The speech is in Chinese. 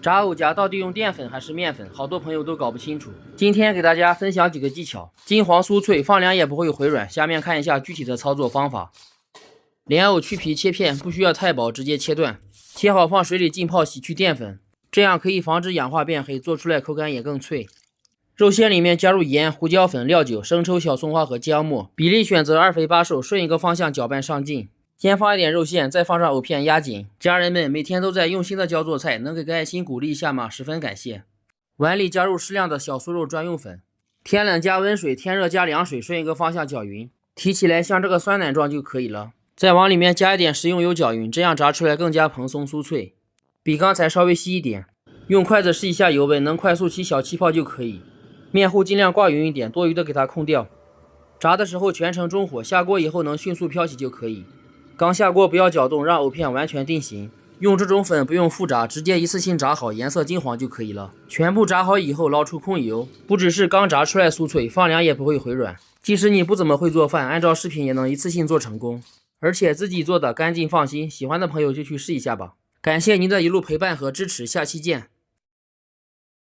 炸藕夹到底用淀粉还是面粉，好多朋友都搞不清楚。今天给大家分享几个技巧，金黄酥脆，放凉也不会回软。下面看一下具体的操作方法。莲藕去皮切片，不需要太薄，直接切断。切好放水里浸泡，洗去淀粉，这样可以防止氧化变黑，做出来口感也更脆。肉馅里面加入盐、胡椒粉、料酒、生抽、小葱花和姜末，比例选择2肥8瘦，顺一个方向搅拌上劲。先放一点肉馅，再放上藕片压紧。家人们每天都在用心的教做菜，能给个爱心鼓励一下吗？十分感谢。碗里加入适量的小酥肉专用粉，天冷加温水，天热加凉水，顺一个方向搅匀，提起来像这个酸奶状就可以了。再往里面加一点食用油搅匀，这样炸出来更加蓬松酥脆，比刚才稍微稀一点。用筷子试一下油温，能快速起小气泡就可以。面糊尽量挂匀一点，多余的给它控掉。炸的时候全程中火，下锅以后能迅速飘起就可以。刚下锅不要搅动，让藕片完全定型。用这种粉不用复炸，直接一次性炸好，颜色金黄就可以了。全部炸好以后捞出控油，不只是刚炸出来酥脆，放凉也不会回软。即使你不怎么会做饭，按照视频也能一次性做成功，而且自己做的干净放心。喜欢的朋友就去试一下吧。感谢您的一路陪伴和支持，下期见。